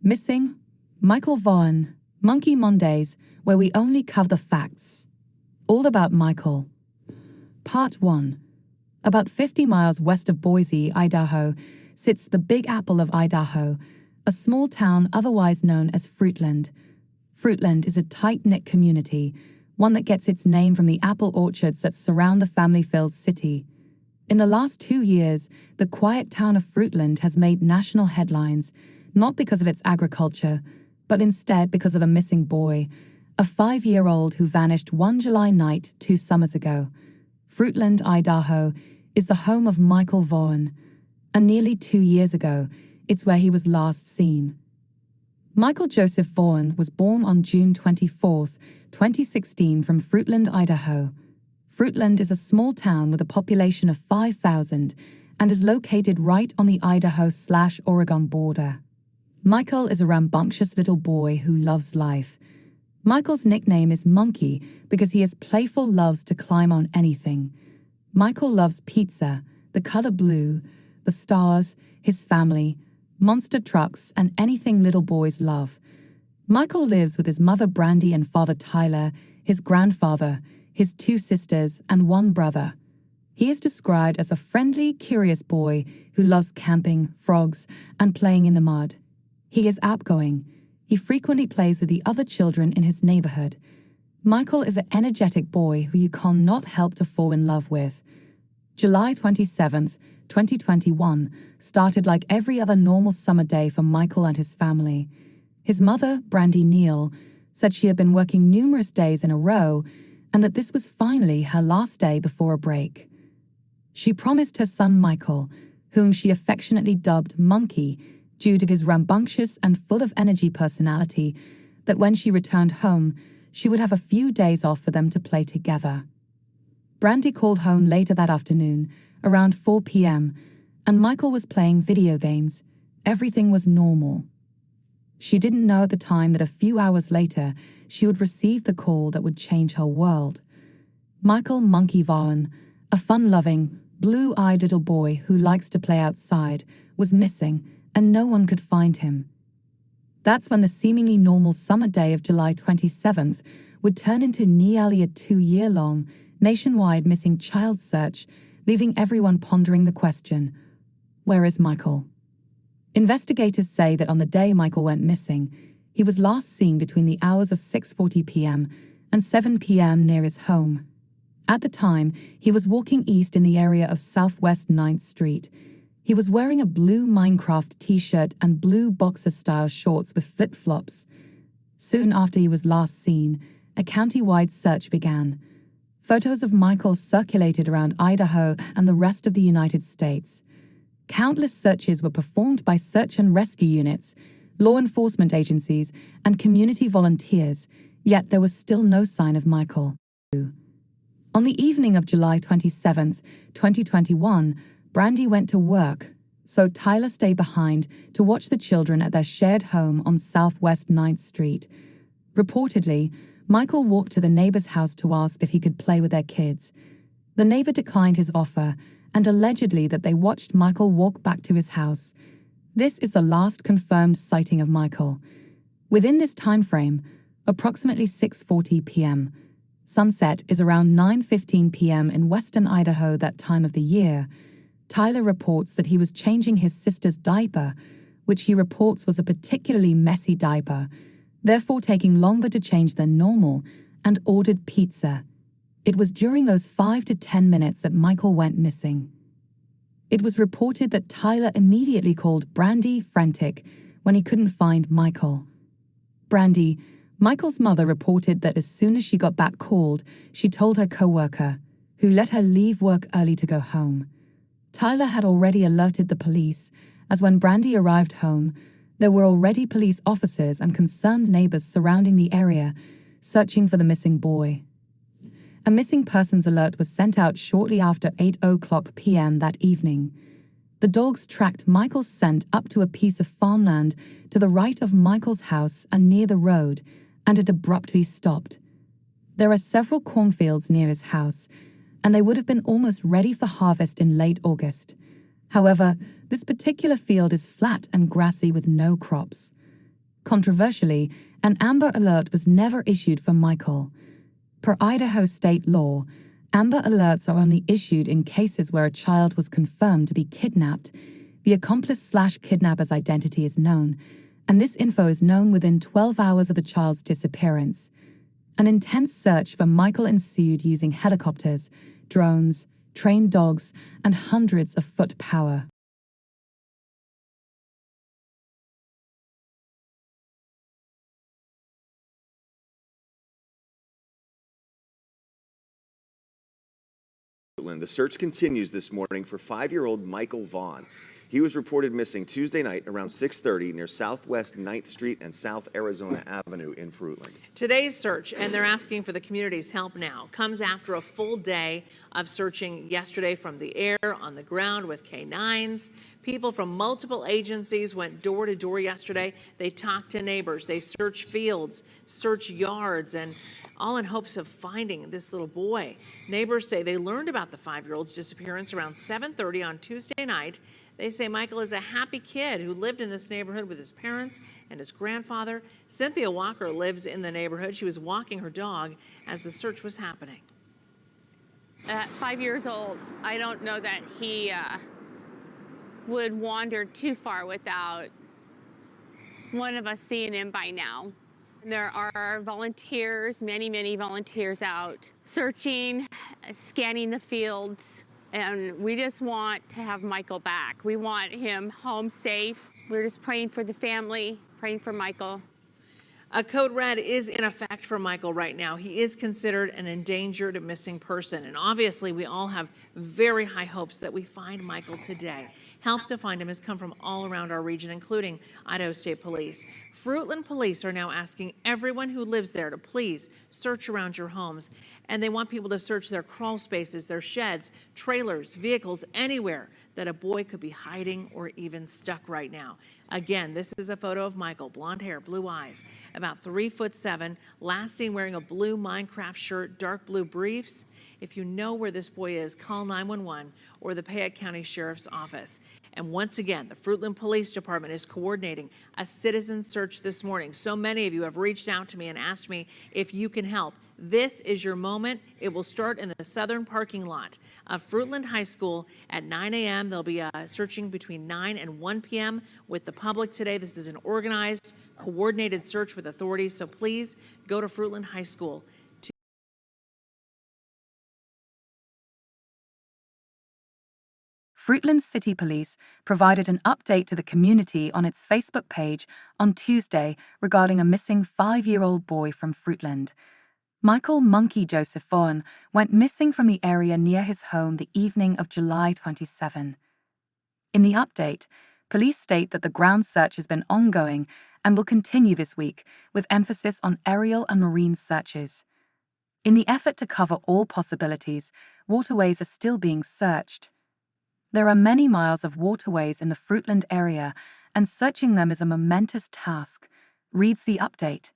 Missing, Michael Vaughan, Monkey Mondays, where we only cover the facts. All about Michael. Part 1. About 50 miles west of Boise, Idaho, sits the Big Apple of Idaho, a small town otherwise known as Fruitland. Fruitland is a tight-knit community, one that gets its name from the apple orchards that surround the family-filled city. In the last 2 years, the quiet town of Fruitland has made national headlines, not because of its agriculture, but instead because of a missing boy, a 5-year-old who vanished one July night 2 summers ago. Fruitland, Idaho, is the home of Michael Vaughan, and nearly 2 years ago, it's where he was last seen. Michael Joseph Vaughan was born on June 24, 2016 from Fruitland, Idaho. Fruitland is a small town with a population of 5,000 and is located right on the Idaho/Oregon border. Michael is a rambunctious little boy who loves life. Michael's nickname is Monkey because he is playful, loves to climb on anything. Michael loves pizza, the color blue, the stars, his family, monster trucks, and anything little boys love. Michael lives with his mother Brandy and father Tyler, his grandfather, his 2 sisters, and 1 brother. He is described as a friendly, curious boy who loves camping, frogs, and playing in the mud. He is outgoing. He frequently plays with the other children in his neighborhood. Michael is an energetic boy who you cannot help to fall in love with. July 27, 2021, started like every other normal summer day for Michael and his family. His mother, Brandy Neal, said she had been working numerous days in a row and that this was finally her last day before a break. She promised her son Michael, whom she affectionately dubbed Monkey, due to his rambunctious and full of energy personality, that when she returned home, she would have a few days off for them to play together. Brandy called home later that afternoon, around 4 p.m., and Michael was playing video games. Everything was normal. She didn't know at the time that a few hours later, she would receive the call that would change her world. Michael Monkey Vaughan, a fun-loving, blue-eyed little boy who likes to play outside, was missing, and no one could find him. That's when the seemingly normal summer day of July 27th would turn into nearly a 2-year-long, nationwide missing child search, leaving everyone pondering the question, where is Michael? Investigators say that on the day Michael went missing, he was last seen between the hours of 6:40 p.m. and 7 p.m. near his home. At the time, he was walking east in the area of Southwest 9th Street. He was wearing a blue Minecraft t-shirt and blue boxer-style shorts with flip-flops. Soon after he was last seen, a county-wide search began. Photos of Michael circulated around Idaho and the rest of the United States. Countless searches were performed by search and rescue units, law enforcement agencies, and community volunteers, yet there was still no sign of Michael. On the evening of July 27, 2021, Brandy went to work, so Tyler stayed behind to watch the children at their shared home on Southwest 9th Street. Reportedly, Michael walked to the neighbor's house to ask if he could play with their kids. The neighbor declined his offer, and allegedly that they watched Michael walk back to his house. This is the last confirmed sighting of Michael. Within this time frame, approximately 6:40 p.m., sunset is around 9:15 p.m. in western Idaho that time of the year. Tyler reports that he was changing his sister's diaper, which he reports was a particularly messy diaper, therefore taking longer to change than normal, and ordered pizza. It was during those 5 to 10 minutes that Michael went missing. It was reported that Tyler immediately called Brandy frantic when he couldn't find Michael. Brandy, Michael's mother, reported that as soon as she got that called, she told her co-worker, who let her leave work early to go home. Tyler had already alerted the police, as when Brandy arrived home, there were already police officers and concerned neighbors surrounding the area, searching for the missing boy. A missing persons alert was sent out shortly after 8:00 p.m. that evening. The dogs tracked Michael's scent up to a piece of farmland to the right of Michael's house and near the road, and it abruptly stopped. There are several cornfields near his house, and they would have been almost ready for harvest in late August. However, this particular field is flat and grassy with no crops. Controversially, an Amber Alert was never issued for Michael. Per Idaho state law, Amber Alerts are only issued in cases where a child was confirmed to be kidnapped, the accomplice/kidnapper's identity is known, and this info is known within 12 hours of the child's disappearance. An intense search for Michael ensued using helicopters, drones, trained dogs, and hundreds of foot power. The search continues this morning for 5-year-old Michael Vaughan. He was reported missing Tuesday night around 6:30 near Southwest 9th Street and South Arizona Avenue in Fruitland. Today's search, and they're asking for the community's help now, comes after a full day of searching yesterday from the air, on the ground with K9s. People from multiple agencies went door to door yesterday. They talked to neighbors, they searched fields, searched yards, and all in hopes of finding this little boy. Neighbors say they learned about the 5-year-old's disappearance around 7:30 on Tuesday night. They say Michael is a happy kid who lived in this neighborhood with his parents and his grandfather. Cynthia Walker lives in the neighborhood. She was walking her dog as the search was happening. At 5 years old, I don't know that he would wander too far without one of us seeing him by now. There are volunteers, many volunteers out searching, scanning the fields, and we just want to have Michael back. We want him home safe. We're just praying for the family, praying for Michael. A code red is in effect for Michael right now. He is considered an endangered missing person, and obviously we all have very high hopes that we find Michael today. Help to find him has come from all around our region, including Idaho State Police. Fruitland Police are now asking everyone who lives there to please search around your homes, and they want people to search their crawl spaces, their sheds, trailers, vehicles, anywhere that a boy could be hiding or even stuck right now. Again, this is a photo of Michael, blonde hair, blue eyes, about 3'7", last seen wearing a blue Minecraft shirt, dark blue briefs. If you know where this boy is, call 911 or the Payette County Sheriff's Office. And once again, the Fruitland Police Department is coordinating a citizen search this morning. So many of you have reached out to me and asked me if you can help. This is your moment. It will start in the southern parking lot of Fruitland High School at 9 a.m. They'll be searching between 9 and 1 p.m. with the public today. This is an organized, coordinated search with authorities, so please go to Fruitland High School. Fruitland City Police provided an update to the community on its Facebook page on Tuesday regarding a missing 5-year-old boy from Fruitland. Michael Monkey Joseph Vaughan went missing from the area near his home the evening of July 27. In the update, police state that the ground search has been ongoing and will continue this week, with emphasis on aerial and marine searches. In the effort to cover all possibilities, waterways are still being searched. There are many miles of waterways in the Fruitland area, and searching them is a momentous task, reads the update.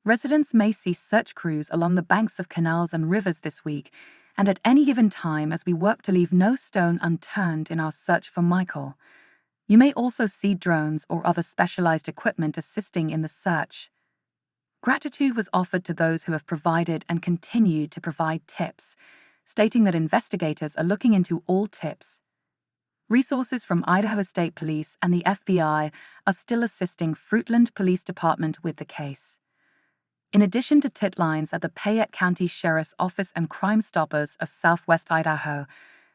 Residents may see search crews along the banks of canals and rivers this week, and at any given time as we work to leave no stone unturned in our search for Michael. You may also see drones or other specialized equipment assisting in the search. Gratitude was offered to those who have provided and continue to provide tips, stating that investigators are looking into all tips. Resources from Idaho State Police and the FBI are still assisting Fruitland Police Department with the case. In addition to tit lines at the Payette County Sheriff's Office and Crime Stoppers of Southwest Idaho,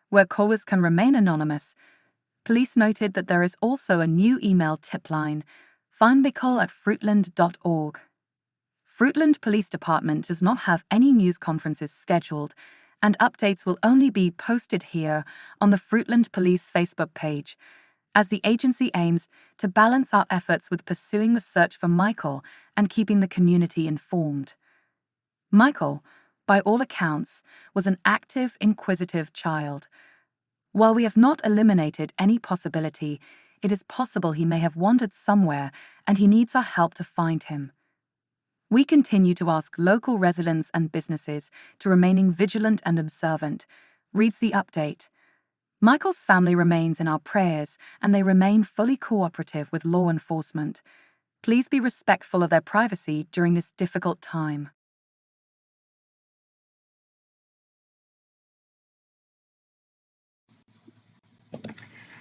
where callers can remain anonymous, police noted that there is also a new email tip line, findmichael@fruitland.org. Fruitland Police Department does not have any news conferences scheduled, and updates will only be posted here on the Fruitland Police Facebook page, as the agency aims to balance our efforts with pursuing the search for Michael and keeping the community informed. Michael, by all accounts, was an active, inquisitive child. While we have not eliminated any possibility, it is possible he may have wandered somewhere and he needs our help to find him. We continue to ask local residents and businesses to remaining vigilant and observant, reads the update. Michael's family remains in our prayers and they remain fully cooperative with law enforcement. Please be respectful of their privacy during this difficult time.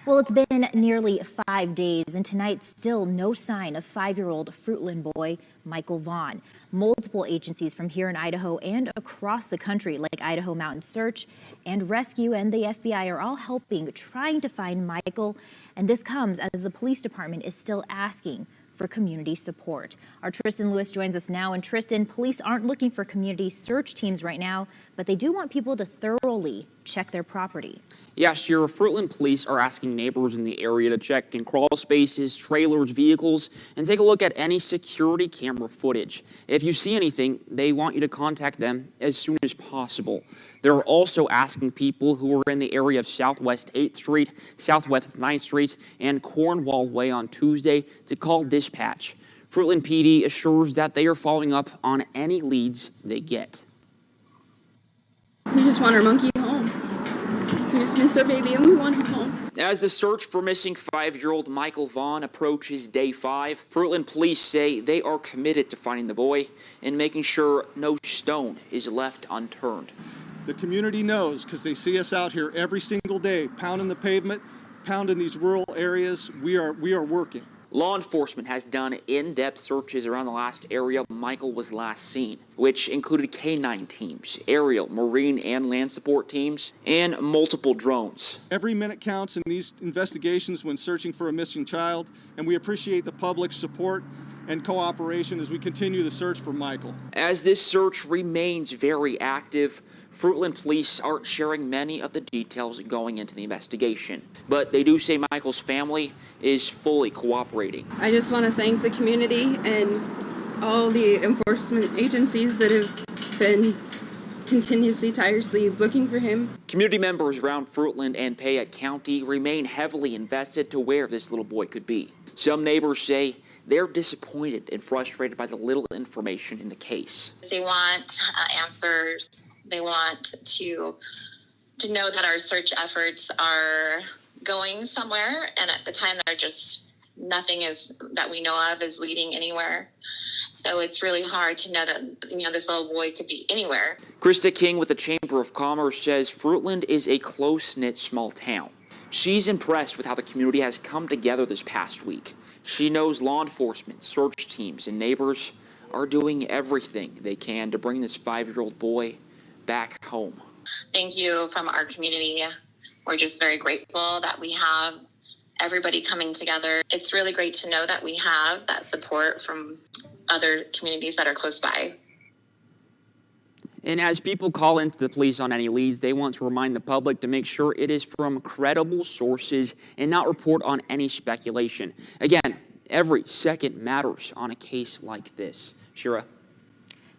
Well, it's been nearly 5 days, and tonight still no sign of 5-year-old Fruitland boy Michael Vaughan. Multiple agencies from here in Idaho and across the country, like Idaho Mountain Search and Rescue and the FBI, are all helping, trying to find Michael. And this comes as the police department is still asking for community support. Our Tristan Lewis joins us now. And Tristan, police aren't looking for community search teams right now, but they do want people to thoroughly check their property. Yeah, Shira, Fruitland police are asking neighbors in the area to check in crawl spaces, trailers, vehicles, and take a look at any security camera footage. If you see anything, they want you to contact them as soon as possible. They're also asking people who are in the area of Southwest 8th Street, Southwest 9th Street, and Cornwall Way on Tuesday to call dispatch. Fruitland PD assures that they are following up on any leads they get. We just want our monkey home. We just miss our baby and we want him home. As the search for missing 5-year-old Michael Vaughan approaches day 5, Fruitland police say they are committed to finding the boy and making sure no stone is left unturned. The community knows because they see us out here every single day, pounding the pavement, pounding these rural areas. We are working. Law enforcement has done in-depth searches around the last area Michael was last seen, which included K9 teams, aerial, marine, and land support teams, and multiple drones. Every minute counts in these investigations when searching for a missing child, and we appreciate the public's support and cooperation as we continue the search for Michael. As this search remains very active, Fruitland police aren't sharing many of the details going into the investigation, but they do say Michael's family is fully cooperating. I just want to thank the community and all the enforcement agencies that have been continuously, tirelessly looking for him. Community members around Fruitland and Payette County remain heavily invested to where this little boy could be. Some neighbors say they're disappointed and frustrated by the little information in the case. They want answers. They want to know that our search efforts are going somewhere, and at the time they're just nothing is that we know of is leading anywhere. So it's really hard to know that this little boy could be anywhere. Krista King with the Chamber of Commerce says Fruitland is a close-knit small town. She's impressed with how the community has come together this past week. She knows law enforcement, search teams, and neighbors are doing everything they can to bring this 5-year-old boy back home. Thank you from our community. We're just very grateful that we have everybody coming together. It's really great to know that we have that support from other communities that are close by. And as people call into the police on any leads, they want to remind the public to make sure it is from credible sources and not report on any speculation. Again, every second matters on a case like this. Shira.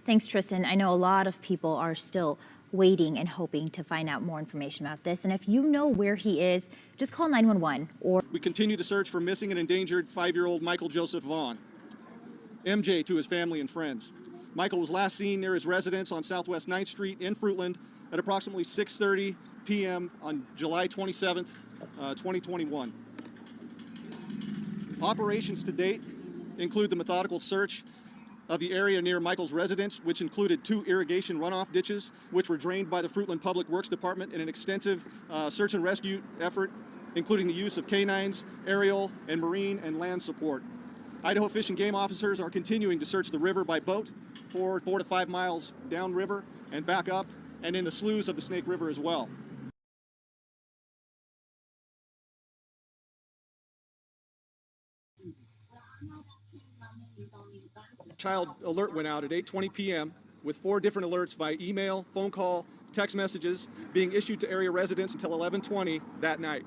Thanks, Tristan. I know a lot of people are still waiting and hoping to find out more information about this. And if you know where he is, just call 911 or... We continue to search for missing and endangered 5-year-old Michael Joseph Vaughan, MJ to his family and friends. Michael was last seen near his residence on Southwest 9th Street in Fruitland at approximately 6:30 p.m. on July 27th, 2021. Operations to date include the methodical search of the area near Michael's residence, which included 2 irrigation runoff ditches, which were drained by the Fruitland Public Works Department in an extensive search and rescue effort, including the use of canines, aerial, and marine and land support. Idaho Fish and Game officers are continuing to search the river by boat for 4 to 5 miles downriver and back up, and in the sloughs of the Snake River as well. Child alert went out at 8:20 p.m. with 4 different alerts via email, phone call, text messages being issued to area residents until 11:20 that night.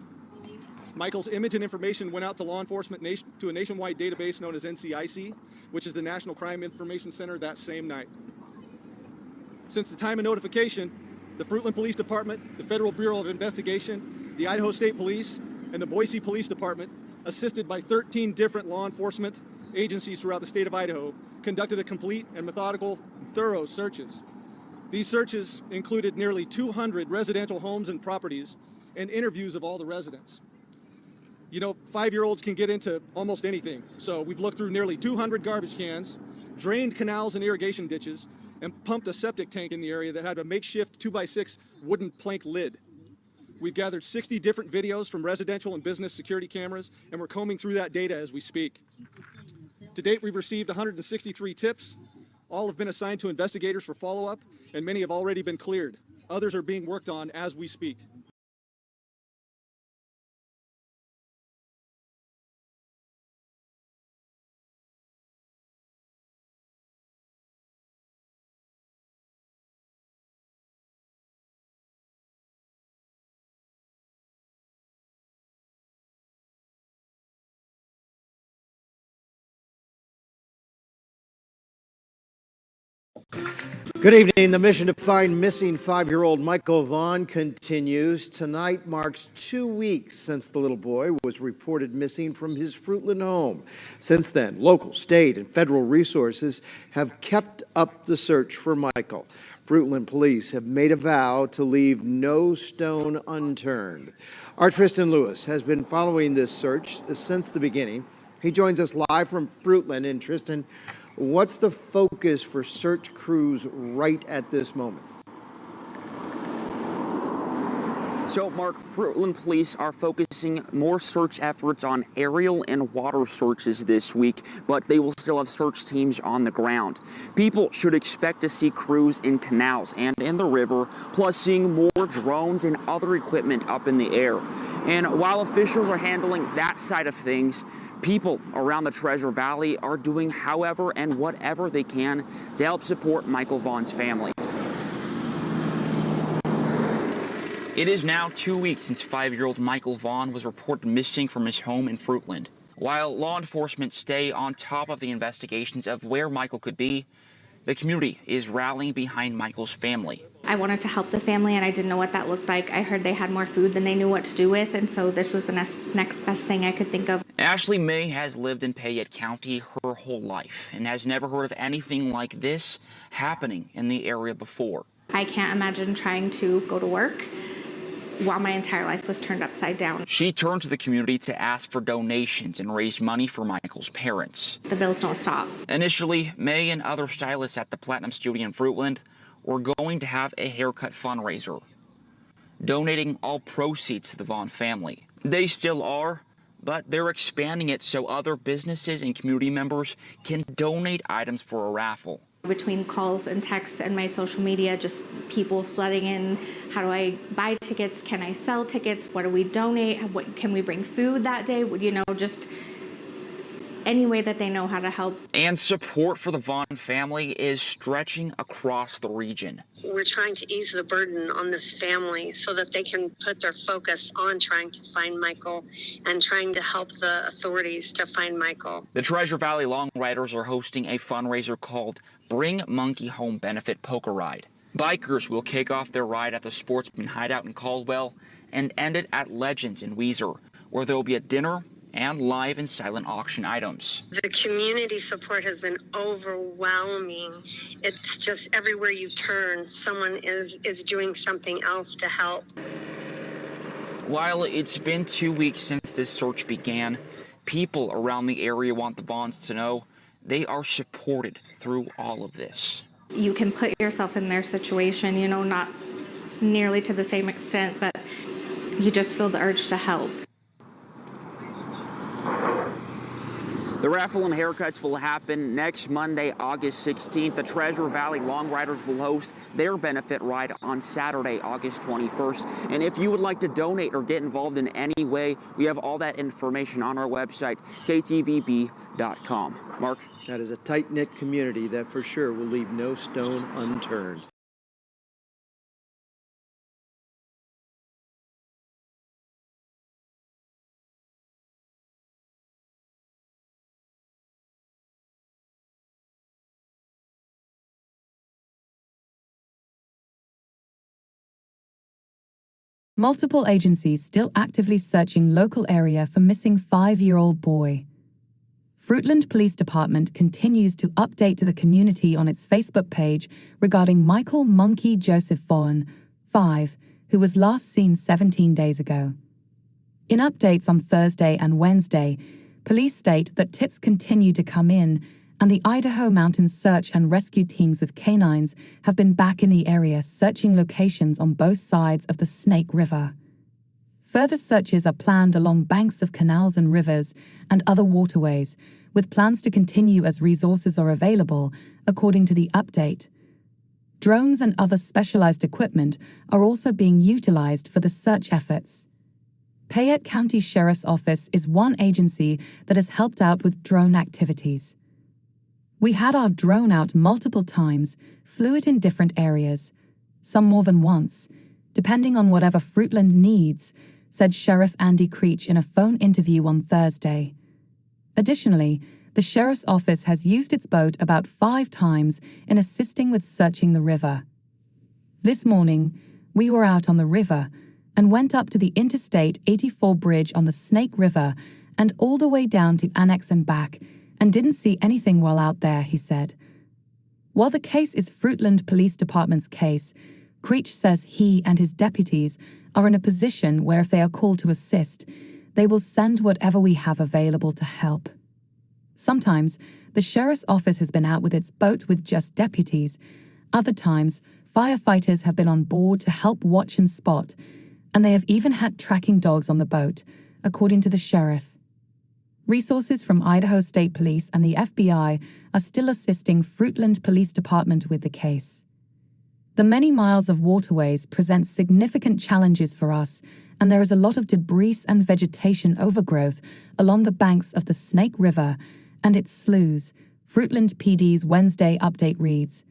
Michael's image and information went out to law enforcement to a nationwide database known as NCIC, which is the National Crime Information Center, that same night. Since the time of notification, the Fruitland Police Department, the Federal Bureau of Investigation, the Idaho State Police, and the Boise Police Department, assisted by 13 different law enforcement agencies throughout the state of Idaho, conducted a complete and methodical, thorough searches. These searches included nearly 200 residential homes and properties and interviews of all the residents. You know, 5-year-olds can get into almost anything. So we've looked through nearly 200 garbage cans, drained canals and irrigation ditches, and pumped a septic tank in the area that had a makeshift 2x6 wooden plank lid. We've gathered 60 different videos from residential and business security cameras, and we're combing through that data as we speak. To date, we've received 163 tips. All have been assigned to investigators for follow-up, and many have already been cleared. Others are being worked on as we speak. Good evening. The mission to find missing 5-year-old Michael Vaughan continues. Tonight marks 2 weeks since the little boy was reported missing from his Fruitland home. Since then, local, state, and federal resources have kept up the search for Michael. Fruitland police have made a vow to leave no stone unturned. Our Tristan Lewis has been following this search since the beginning. He joins us live from Fruitland. And Tristan, what's the focus for search crews right at this moment? So, Mark, Fruitland police are focusing more search efforts on aerial and water searches this week, but they will still have search teams on the ground. People should expect to see crews in canals and in the river, plus seeing more drones and other equipment up in the air. And while officials are handling that side of things, people around the Treasure Valley are doing however and whatever they can to help support Michael Vaughan's family. It is now 2 weeks since 5-year-old Michael Vaughan was reported missing from his home in Fruitland. While law enforcement stay on top of the investigations of where Michael could be, the community is rallying behind Michael's family. I wanted to help the family, and I didn't know what that looked like. I heard they had more food than they knew what to do with, and so this was the next best thing I could think of. Ashley May has lived in Payette County her whole life and has never heard of anything like this happening in the area before. I can't imagine trying to go to work while my entire life was turned upside down. She turned to the community to ask for donations and raise money for Michael's parents. The bills don't stop. Initially, May and other stylists at the Platinum Studio in Fruitland were going to have a haircut fundraiser, donating all proceeds to the Vaughan family. They still are, but they're expanding it so other businesses and community members can donate items for a raffle. Between calls and texts and my social media, just people flooding in. How do I buy tickets? Can I sell tickets? What do we donate? What can we bring food that day? You know, just any way that they know how to help. And support for the Vaughan family is stretching across the region. We're trying to ease the burden on this family so that they can put their focus on trying to find Michael and trying to help the authorities to find Michael. The Treasure Valley Long Riders are hosting a fundraiser called Bring Monkey Home Benefit Poker Ride. Bikers will kick off their ride at the Sportsman Hideout in Caldwell and end it at Legends in Weiser, where there will be a dinner and live and silent auction items. The community support has been overwhelming. It's just everywhere you turn, someone is doing something else to help. While it's been 2 weeks since this search began, people around the area want the Vaughans to know they are supported through all of this. You can put yourself in their situation, you know, not nearly to the same extent, but you just feel the urge to help. The raffle and haircuts will happen next Monday, August 16th. The Treasure Valley Long Riders will host their benefit ride on Saturday, August 21st. And if you would like to donate or get involved in any way, we have all that information on our website, ktvb.com. Mark? That is a tight-knit community that for sure will leave no stone unturned. Multiple agencies still actively searching local area for missing 5-year-old boy. Fruitland Police Department continues to update to the community on its Facebook page regarding Michael Monkey Joseph Vaughan, 5, who was last seen 17 days ago. In updates on Thursday and Wednesday, police state that tips continue to come in, and the Idaho Mountain Search and Rescue teams with canines have been back in the area searching locations on both sides of the Snake River. Further searches are planned along banks of canals and rivers and other waterways, with plans to continue as resources are available, according to the update. Drones and other specialized equipment are also being utilized for the search efforts. Payette County Sheriff's Office is one agency that has helped out with drone activities. We had our drone out multiple times, flew it in different areas, some more than once, depending on whatever Fruitland needs, said Sheriff Andy Creech in a phone interview on Thursday. Additionally, the Sheriff's Office has used its boat about 5 times in assisting with searching the river. This morning, we were out on the river and went up to the Interstate 84 bridge on the Snake River and all the way down to Annex and back, and didn't see anything while out there, he said. While the case is Fruitland Police Department's case, Creech says he and his deputies are in a position where if they are called to assist, they will send whatever we have available to help. Sometimes, the Sheriff's Office has been out with its boat with just deputies. Other times, firefighters have been on board to help watch and spot, and they have even had tracking dogs on the boat, according to the sheriff. Resources from Idaho State Police and the FBI are still assisting Fruitland Police Department with the case. The many miles of waterways present significant challenges for us, and there is a lot of debris and vegetation overgrowth along the banks of the Snake River and its sloughs, Fruitland PD's Wednesday update reads.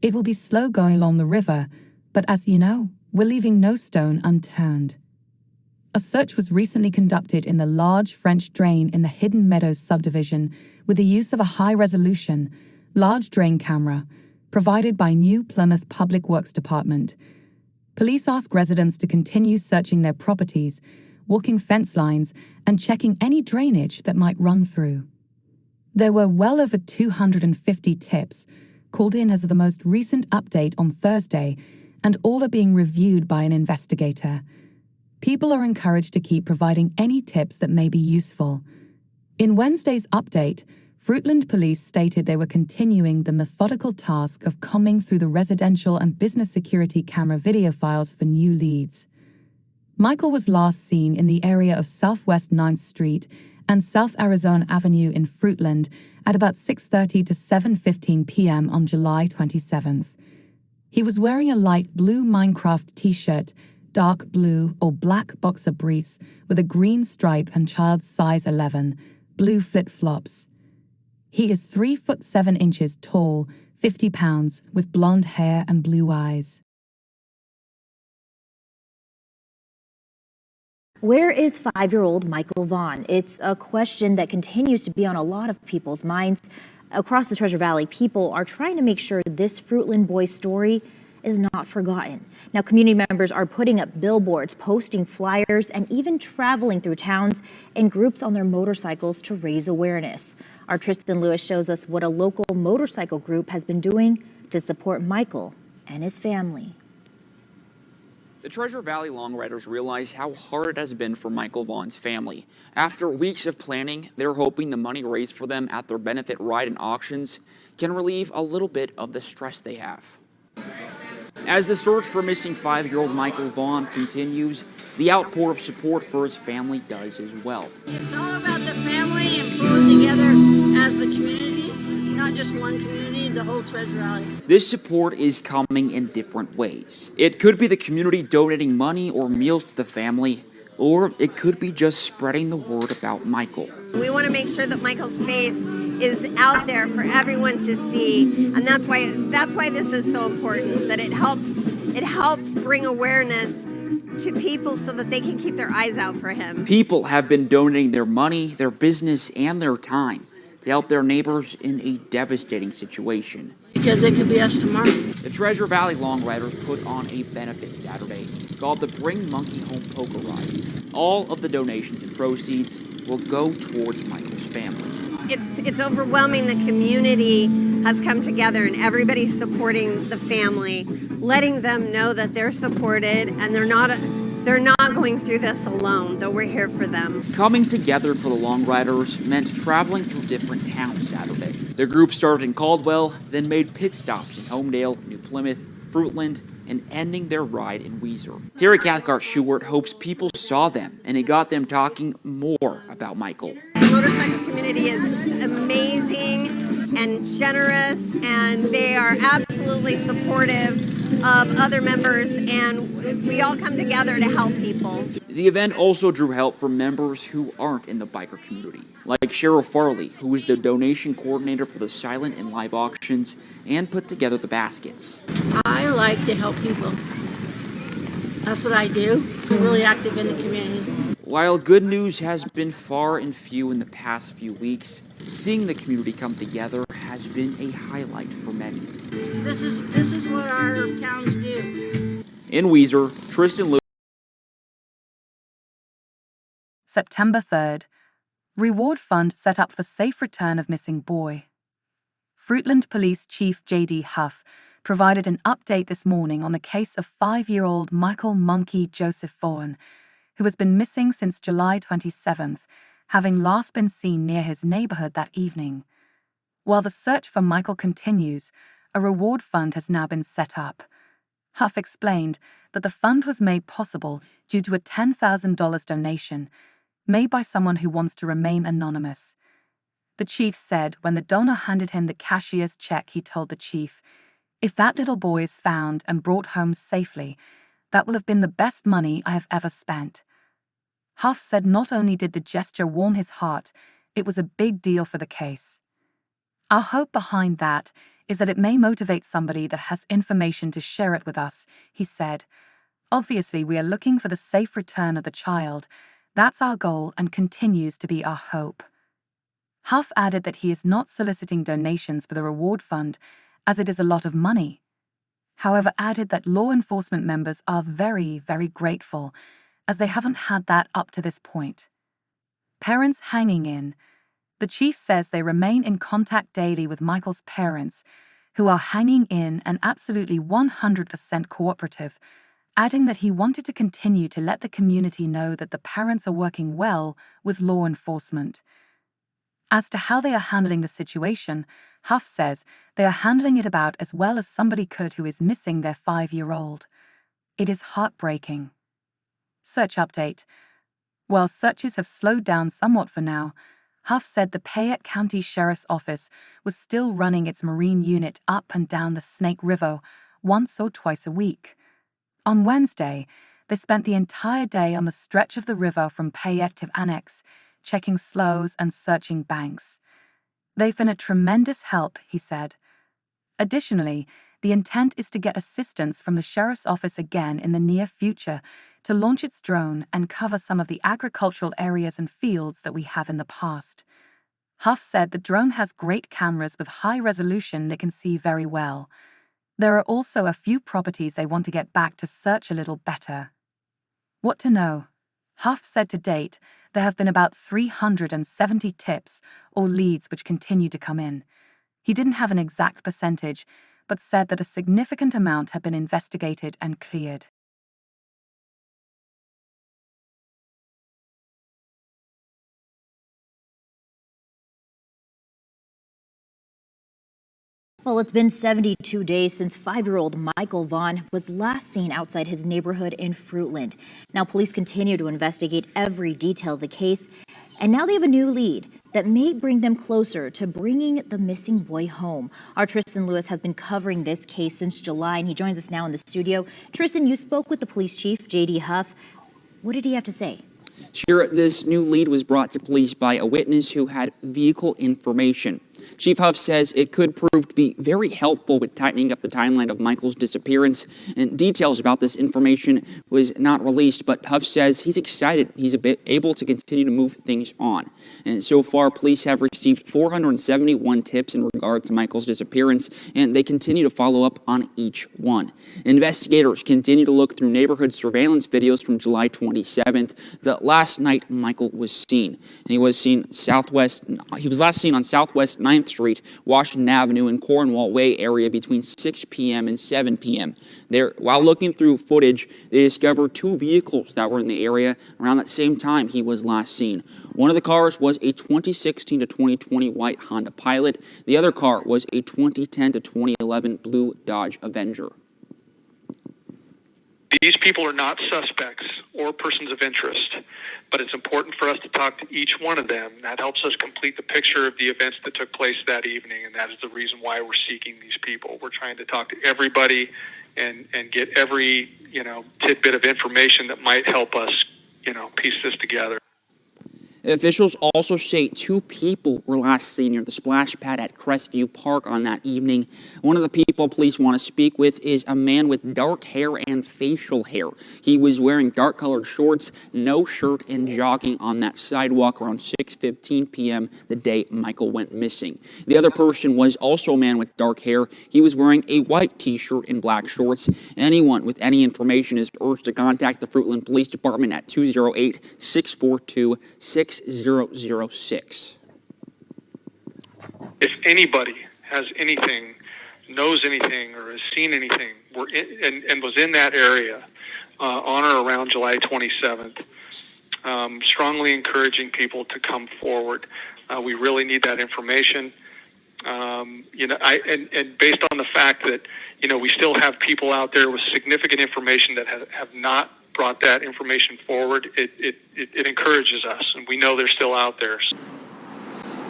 It will be slow going along the river, but as you know, we're leaving no stone unturned. A search was recently conducted in the large French drain in the Hidden Meadows subdivision with the use of a high-resolution, large drain camera provided by New Plymouth Public Works Department. Police ask residents to continue searching their properties, walking fence lines, and checking any drainage that might run through. There were well over 250 tips called in as of the most recent update on Thursday, and all are being reviewed by an investigator. People are encouraged to keep providing any tips that may be useful. In Wednesday's update, Fruitland Police stated they were continuing the methodical task of combing through the residential and business security camera video files for new leads. Michael was last seen in the area of Southwest 9th Street and South Arizona Avenue in Fruitland at about 6:30 to 7:15 p.m. on July 27th. He was wearing a light blue Minecraft t-shirt, dark blue or black boxer briefs with a green stripe and child's size 11, blue flip-flops. He is 3'7" tall, 50 pounds, with blonde hair and blue eyes. Where is 5-year-old Michael Vaughan? It's a question that continues to be on a lot of people's minds. Across the Treasure Valley, people are trying to make sure this Fruitland boy's story is not forgotten. Now, community members are putting up billboards, posting flyers, and even traveling through towns in groups on their motorcycles to raise awareness. Our Tristan Lewis shows us what a local motorcycle group has been doing to support Michael and his family. The Treasure Valley Long Riders realize how hard it has been for Michael Vaughan's family. After weeks of planning, they're hoping the money raised for them at their benefit ride and auctions can relieve a little bit of the stress they have. As the search for missing 5-year-old Michael Vaughan continues, the outpour of support for his family does as well. It's all about the family and pulling together as the communities, not just one community, the whole Treasure Valley. This support is coming in different ways. It could be the community donating money or meals to the family, or it could be just spreading the word about Michael. We want to make sure that Michael's face is out there for everyone to see, and that's why this is so important, that it helps bring awareness to people so that they can keep their eyes out for him. People have been donating their money, their business, and their time to help their neighbors in a devastating situation. Because it could be us tomorrow. The Treasure Valley Long Riders put on a benefit Saturday called the Bring Monkey Home Poker Ride. All of the donations and proceeds will go towards Michael's family. It's overwhelming. The community has come together and everybody's supporting the family, letting them know that they're supported and they're not they're not going through this alone, that we're here for them. Coming together for the Long Riders meant traveling through different towns Saturday. The group started in Caldwell, then made pit stops in Homedale, New Plymouth, Fruitland, and ending their ride in Weiser. Terry Cathcart-Schubert hopes people saw them, and it got them talking more about Michael. The motorcycle community is amazing and generous, and they are absolutely supportive of other members, and we all come together to help people. The event also drew help from members who aren't in the biker community, like Cheryl Farley, who is the donation coordinator for the silent and live auctions and put together the baskets. I like to help people. That's what I do. I'm really active in the community. While good news has been far and few in the past few weeks, seeing the community come together has been a highlight for many. This is what our towns do. In Weiser, Tristan Lewis. September 3rd. Reward fund set up for safe return of missing boy. Fruitland Police Chief J.D. Huff provided an update this morning on the case of 5-year-old Michael Monkey Joseph Vaughan, who has been missing since July 27th, having last been seen near his neighborhood that evening. While the search for Michael continues, a reward fund has now been set up. Huff explained that the fund was made possible due to a $10,000 donation made by someone who wants to remain anonymous. The chief said when the donor handed him the cashier's check, he told the chief, "If that little boy is found and brought home safely, that will have been the best money I have ever spent." Huff said not only did the gesture warm his heart, it was a big deal for the case. "Our hope behind that is that it may motivate somebody that has information to share it with us," he said. "Obviously, we are looking for the safe return of the child. That's our goal and continues to be our hope." Huff added that he is not soliciting donations for the reward fund, as it is a lot of money. However, added that law enforcement members are very, very grateful, as they haven't had that up to this point. Parents hanging in. The chief says they remain in contact daily with Michael's parents, who are hanging in and absolutely 100% cooperative, adding that he wanted to continue to let the community know that the parents are working well with law enforcement. As to how they are handling the situation, Huff says they are handling it about as well as somebody could who is missing their 5-year-old. It is heartbreaking. Search update. While searches have slowed down somewhat for now, Huff said the Payette County Sheriff's Office was still running its Marine unit up and down the Snake River once or twice a week. On Wednesday, they spent the entire day on the stretch of the river from Payette to Annex, checking sloughs and searching banks. "They've been a tremendous help," he said. Additionally, the intent is to get assistance from the Sheriff's Office again in the near future to launch its drone and cover some of the agricultural areas and fields that we have in the past. Huff said the drone has great cameras with high resolution that can see very well. There are also a few properties they want to get back to search a little better. What to know? Huff said to date, there have been about 370 tips or leads which continue to come in. He didn't have an exact percentage, but said that a significant amount have been investigated and cleared. Well, it's been 72 days since 5-year-old Michael Vaughan was last seen outside his neighborhood in Fruitland. Now, police continue to investigate every detail of the case, and now they have a new lead that may bring them closer to bringing the missing boy home. Our Tristan Lewis has been covering this case since July, and he joins us now in the studio. Tristan, you spoke with the police chief, J.D. Huff. What did he have to say? Sure, this new lead was brought to police by a witness who had vehicle information. Chief Huff says it could prove to be very helpful with tightening up the timeline of Michael's disappearance, and details about this information was not released, but Huff says he's excited he's able to continue to move things on. And so far, police have received 471 tips in regard to Michael's disappearance, and they continue to follow up on each one. Investigators continue to look through neighborhood surveillance videos from July 27th, the last night Michael was seen. And he was last seen on Southwest 9th 9th Street, Washington Avenue, and Cornwall Way area between 6 p.m. and 7 p.m. There, while looking through footage, they discovered 2 vehicles that were in the area around that same time he was last seen. One of the cars was a 2016 to 2020 white Honda Pilot. The other car was a 2010 to 2011 blue Dodge Avenger. These people are not suspects or persons of interest, but it's important for us to talk to each one of them. That helps us complete the picture of the events that took place that evening, and that is the reason why we're seeking these people. We're trying to talk to everybody and get every, tidbit of information that might help us, piece this together. Officials also say 2 people were last seen near the splash pad at Crestview Park on that evening. One of the people police want to speak with is a man with dark hair and facial hair. He was wearing dark-colored shorts, no shirt, and jogging on that sidewalk around 6:15 p.m. the day Michael went missing. The other person was also a man with dark hair. He was wearing a white t-shirt and black shorts. Anyone with any information is urged to contact the Fruitland Police Department at 208-642-6006. If anybody has anything, knows anything, or has seen anything, and was in that area on or around July 27th, strongly encouraging people to come forward. We really need that information. And based on the fact that, we still have people out there with significant information that have not brought that information forward, it encourages us, and we know they're still out there.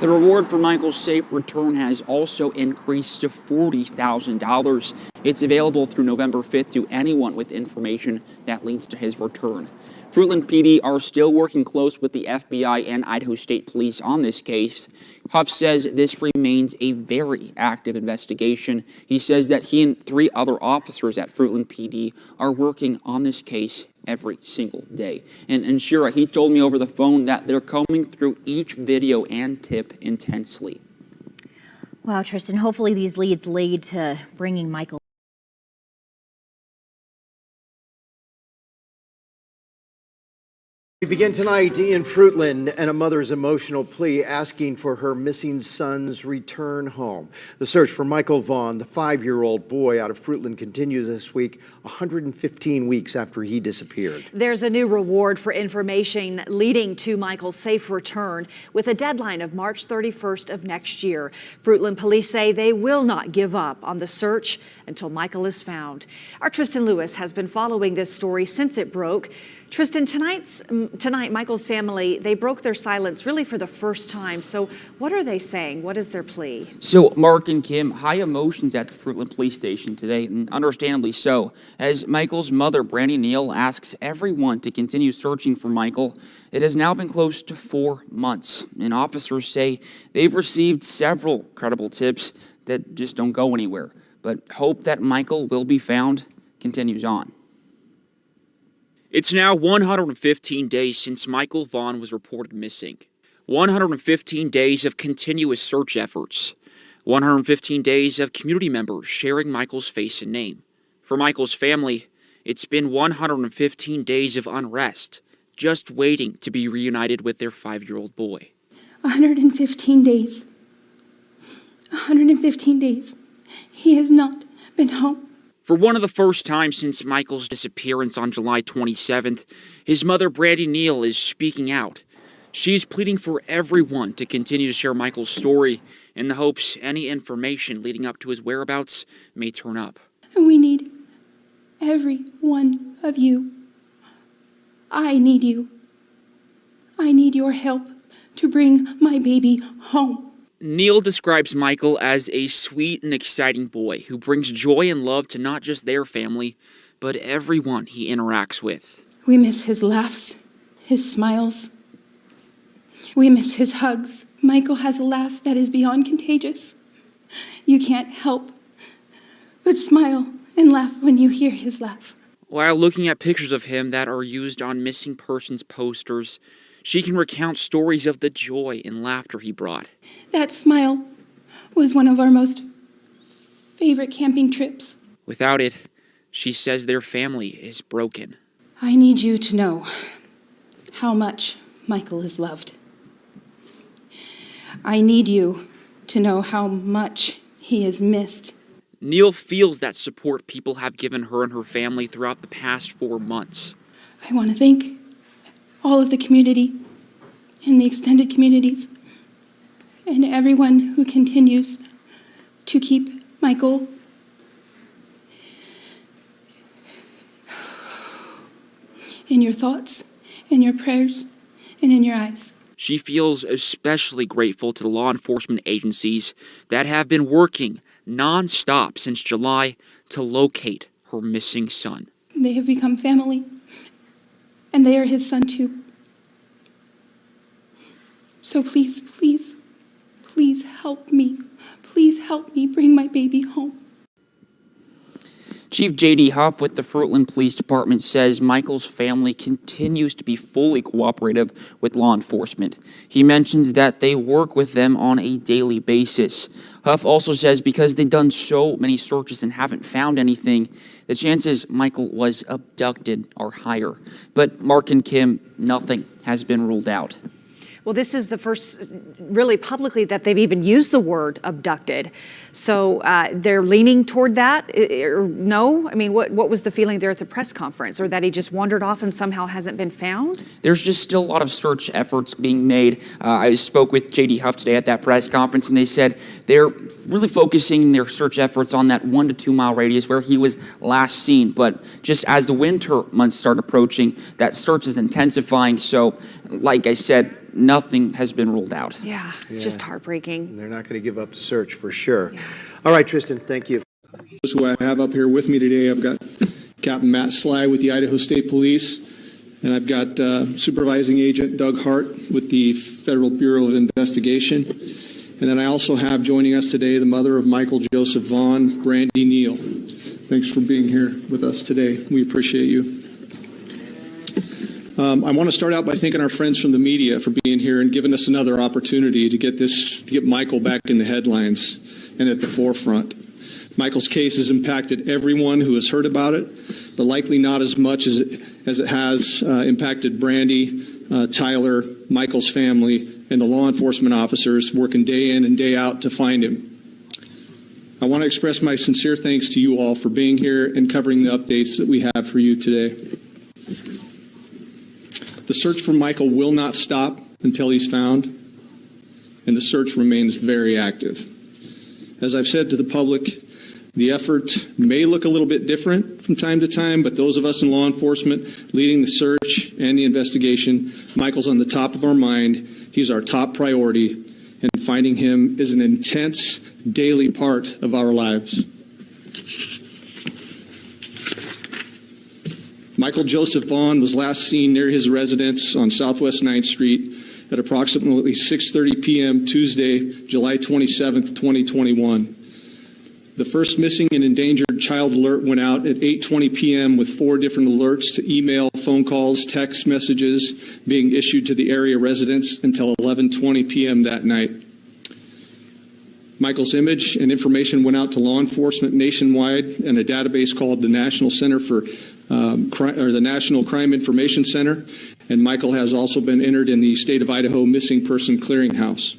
The reward for Michael's safe return has also increased to $40,000. It's available through November 5th to anyone with information that leads to his return. Fruitland PD are still working close with the FBI and Idaho State Police on this case. Huff says this remains a very active investigation. He says that he and 3 other officers at Fruitland PD are working on this case every single day. And Shira, he told me over the phone that they're combing through each video and tip intensely. Wow, Tristan, hopefully these leads lead to bringing Michael. We begin tonight in Fruitland and a mother's emotional plea asking for her missing son's return home. The search for Michael Vaughan, the 5-year-old boy out of Fruitland, continues this week, 115 weeks after he disappeared. There's a new reward for information leading to Michael's safe return with a deadline of March 31st of next year. Fruitland police say they will not give up on the search until Michael is found. Our Tristan Lewis has been following this story since it broke. Tristan, tonight, Michael's family, they broke their silence really for the first time. So what are they saying? What is their plea? So, Mark and Kim, high emotions at the Fruitland Police Station today, and understandably so, as Michael's mother, Brandy Neal, asks everyone to continue searching for Michael. It has now been close to 4 months, and officers say they've received several credible tips that just don't go anywhere. But hope that Michael will be found continues on. It's now 115 days since Michael Vaughan was reported missing. 115 days of continuous search efforts. 115 days of community members sharing Michael's face and name. For Michael's family, it's been 115 days of unrest, just waiting to be reunited with their 5-year-old boy. 115 days. 115 days. He has not been home. For one of the first times since Michael's disappearance on July 27th, his mother, Brandy Neal, is speaking out. She's pleading for everyone to continue to share Michael's story in the hopes any information leading up to his whereabouts may turn up. We need every one of you. I need you. I need your help to bring my baby home. Neal describes Michael as a sweet and exciting boy who brings joy and love to not just their family, but everyone he interacts with. We miss his laughs, his smiles. We miss his hugs. Michael has a laugh that is beyond contagious. You can't help but smile and laugh when you hear his laugh. While looking at pictures of him that are used on missing persons posters, she can recount stories of the joy and laughter he brought. That smile was one of our most favorite camping trips. Without it, she says their family is broken. I need you to know how much Michael is loved. I need you to know how much he is missed. Neil feels that support people have given her and her family throughout the past 4 months. I want to thank all of the community and the extended communities and everyone who continues to keep Michael in your thoughts, in your prayers, and in your eyes. She feels especially grateful to the law enforcement agencies that have been working non-stop since July to locate her missing son. They have become family, and they are his son too. So please, please, please help me. Please help me bring my baby home. Chief J.D. Huff with the Fruitland Police Department says Michael's family continues to be fully cooperative with law enforcement. He mentions that they work with them on a daily basis. Huff also says because they've done so many searches and haven't found anything, the chances Michael was abducted are higher. But Mark and Kim, nothing has been ruled out. Well, this is the first, really publicly, that they've even used the word abducted. So they're leaning toward that, or no? I mean, what was the feeling there at the press conference? Or that he just wandered off and somehow hasn't been found? There's just still a lot of search efforts being made. I spoke with J.D. Huff today at that press conference, and they said they're really focusing their search efforts on that 1 to 2 mile radius where he was last seen. But just as the winter months start approaching, that search is intensifying. So, like I said, nothing has been ruled out. Yeah, it's just heartbreaking. They're not going to give up the search for sure. Yeah. All right, Tristan, thank you. Those who I have up here with me today, I've got Captain Matt Sly with the Idaho State Police, and I've got Supervising Agent Doug Hart with the Federal Bureau of Investigation. And then I also have joining us today the mother of Michael Joseph Vaughan, Brandy Neal. Thanks for being here with us today. We appreciate you. I want to start out by thanking our friends from the media for being here and giving us another opportunity to get Michael back in the headlines and at the forefront. Michael's case has impacted everyone who has heard about it, but likely not as much as it has impacted Brandy, Tyler, Michael's family, and the law enforcement officers working day in and day out to find him. I want to express my sincere thanks to you all for being here and covering the updates that we have for you today. The search for Michael will not stop until he's found, and the search remains very active. As I've said to the public, the effort may look a little bit different from time to time, but those of us in law enforcement leading the search and the investigation, Michael's on the top of our mind. He's our top priority, and finding him is an intense daily part of our lives. Michael Joseph Vaughan was last seen near his residence on Southwest 9th Street at approximately 6:30 p.m. Tuesday, July 27th, 2021. The first missing and endangered child alert went out at 8:20 p.m. with 4 different alerts to email, phone calls, text messages being issued to the area residents until 11:20 p.m. that night. Michael's image and information went out to law enforcement nationwide and a database called the National Center for the National Crime Information Center, and Michael has also been entered in the State of Idaho Missing Person Clearinghouse.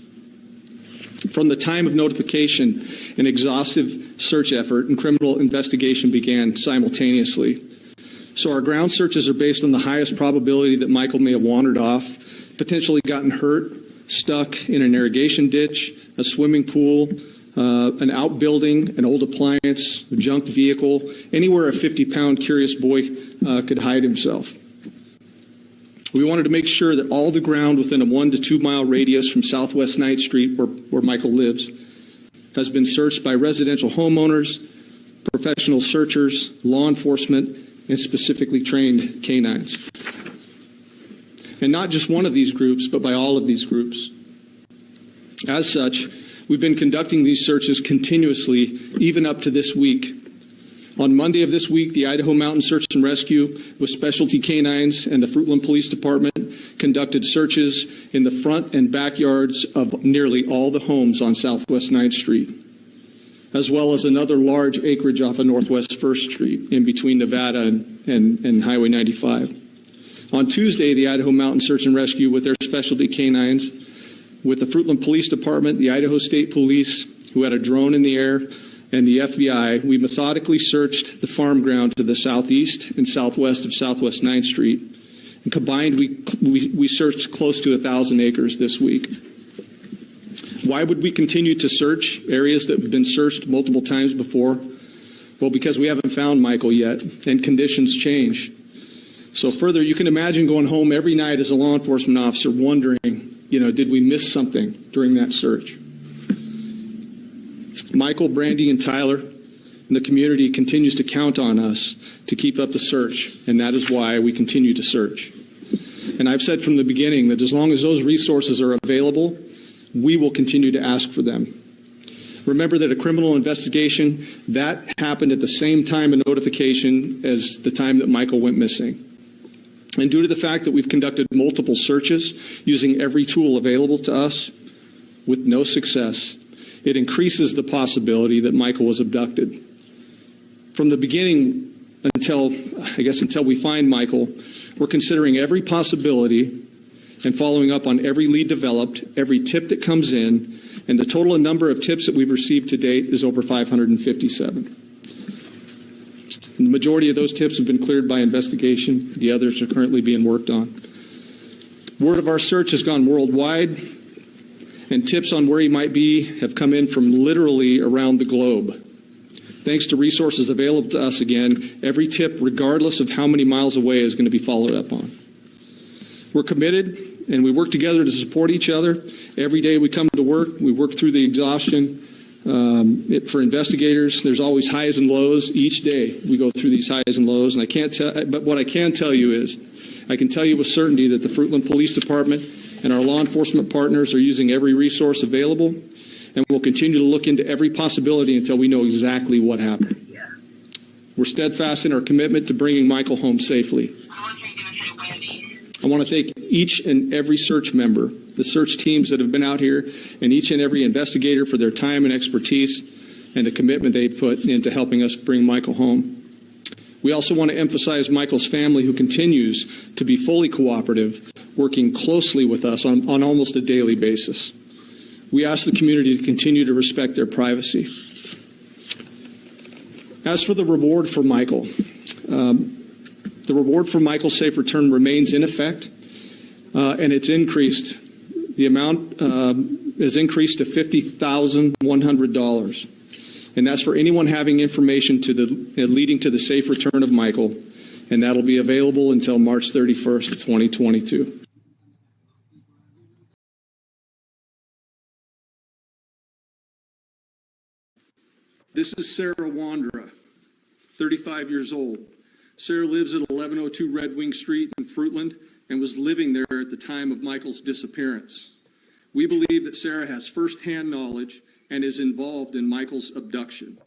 From the time of notification, an exhaustive search effort and criminal investigation began simultaneously. So our ground searches are based on the highest probability that Michael may have wandered off, potentially gotten hurt, stuck in an irrigation ditch, a swimming pool, an outbuilding, an old appliance, a junked vehicle, anywhere a 50-pound curious boy could hide himself. We wanted to make sure that all the ground within a 1 to 2 mile radius from Southwest 9th Street, where Michael lives, has been searched by residential homeowners, professional searchers, law enforcement, and specifically trained canines. And not just one of these groups, but by all of these groups. As such, we've been conducting these searches continuously, even up to this week. On Monday of this week, the Idaho Mountain Search and Rescue with specialty canines and the Fruitland Police Department conducted searches in the front and backyards of nearly all the homes on Southwest 9th Street, as well as another large acreage off of Northwest 1st Street in between Nevada and Highway 95. On Tuesday, the Idaho Mountain Search and Rescue with their specialty canines with the Fruitland Police Department, the Idaho State Police, who had a drone in the air, and the FBI, we methodically searched the farm ground to the southeast and southwest of Southwest 9th Street. And combined, we searched close to 1,000 acres this week. Why would we continue to search areas that have been searched multiple times before? Well, because we haven't found Michael yet, and conditions change. So further, you can imagine going home every night as a law enforcement officer wondering, did we miss something during that search? Michael, Brandy, and Tyler and the community continues to count on us to keep up the search, and that is why we continue to search. And I've said from the beginning that as long as those resources are available, we will continue to ask for them. Remember that a criminal investigation, that happened at the same time a notification as the time that Michael went missing. And due to the fact that we've conducted multiple searches using every tool available to us with no success, it increases the possibility that Michael was abducted. From the beginning until we find Michael, we're considering every possibility and following up on every lead developed, every tip that comes in, and the total number of tips that we've received to date is over 557. And the majority of those tips have been cleared by investigation. The others are currently being worked on. Word of our search has gone worldwide, and tips on where he might be have come in from literally around the globe. Thanks to resources available to us again, every tip, regardless of how many miles away, is going to be followed up on. We're committed, and we work together to support each other. Every day we come to work, we work through the exhaustion. For investigators, there's always highs and lows. Each day we go through these highs and lows, and but what I can tell you is, I can tell you with certainty that the Fruitland Police Department and our law enforcement partners are using every resource available, and we'll continue to look into every possibility until we know exactly what happened. We're steadfast in our commitment to bringing Michael home safely. I want to thank each and every search member, the search teams that have been out here, and each and every investigator for their time and expertise and the commitment they've put into helping us bring Michael home. We also want to emphasize Michael's family, who continues to be fully cooperative, working closely with us on almost a daily basis. We ask the community to continue to respect their privacy. As for the reward for Michael, the reward for Michael's safe return remains in effect, and it's increased. The amount is increased to $50,100, and that's for anyone having information leading to the safe return of Michael, and that'll be available until March 31st of 2022. This is Sarah Wandra, 35 years old. Sarah lives at 1102 Red Wing Street in Fruitland and was living there at the time of Michael's disappearance. We believe that Sarah has firsthand knowledge and is involved in Michael's abduction.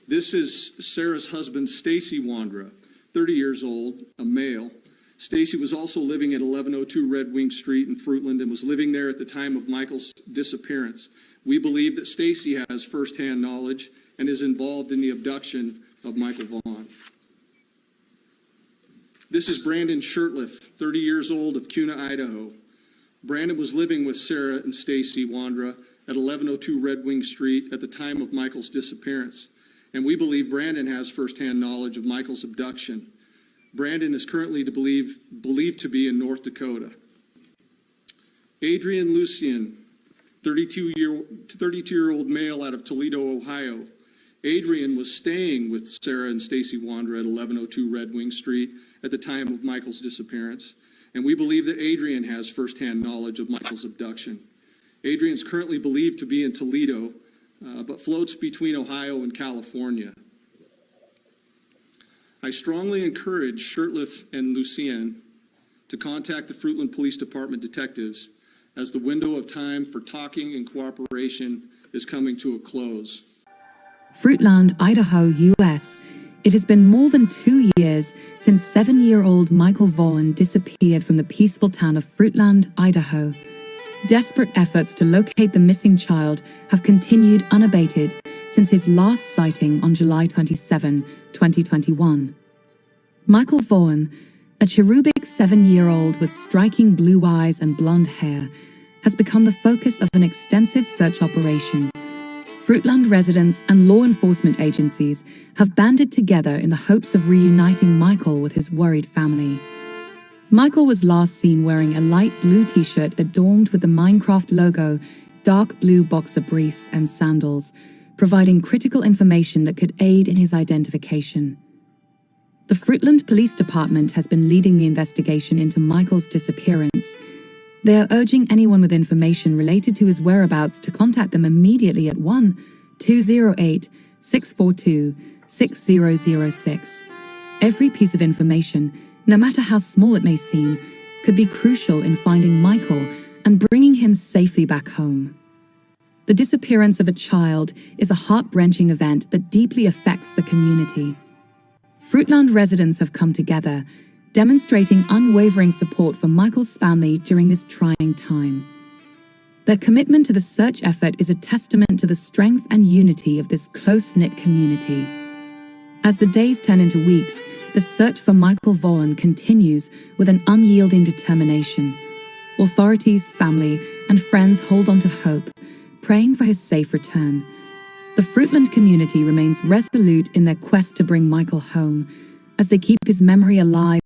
This is Sarah's husband, Stacy Wandra, 30 years old, a male. Stacy was also living at 1102 Red Wing Street in Fruitland and was living there at the time of Michael's disappearance. We believe that Stacy has firsthand knowledge and is involved in the abduction of Michael Vaughan. This is Brandon Shirtliff, 30 years old, of Kuna, Idaho. Brandon was living with Sarah and Stacy Wandra at 1102 Red Wing Street at the time of Michael's disappearance, and we believe Brandon has firsthand knowledge of Michael's abduction. Brandon is currently believed to be in North Dakota. Adrian Lucien, 32-year-old male out of Toledo, Ohio. Adrian was staying with Sarah and Stacy Wandra at 1102 Red Wing Street at the time of Michael's disappearance, and we believe that Adrian has firsthand knowledge of Michael's abduction. Adrian is currently believed to be in Toledo, but floats between Ohio and California. I strongly encourage Shirtliff and Lucien to contact the Fruitland Police Department detectives, as the window of time for talking and cooperation is coming to a close. Fruitland, Idaho, US. It has been more than 2 years since 7-year-old Michael Vaughan disappeared from the peaceful town of Fruitland, Idaho. Desperate efforts to locate the missing child have continued unabated since his last sighting on July 27, 2021. Michael Vaughan, a cherubic 7-year-old with striking blue eyes and blonde hair, has become the focus of an extensive search operation. Fruitland residents and law enforcement agencies have banded together in the hopes of reuniting Michael with his worried family. Michael was last seen wearing a light blue t-shirt adorned with the Minecraft logo, dark blue boxer briefs and sandals, providing critical information that could aid in his identification. The Fruitland Police Department has been leading the investigation into Michael's disappearance. They are urging anyone with information related to his whereabouts to contact them immediately at 1-208-642-6006. Every piece of information, no matter how small it may seem, could be crucial in finding Michael and bringing him safely back home. The disappearance of a child is a heart-wrenching event that deeply affects the community. Fruitland residents have come together, demonstrating unwavering support for Michael's family during this trying time. Their commitment to the search effort is a testament to the strength and unity of this close-knit community. As the days turn into weeks, the search for Michael Vaughan continues with an unyielding determination. Authorities, family, and friends hold on to hope, praying for his safe return. The Fruitland community remains resolute in their quest to bring Michael home, as they keep his memory alive.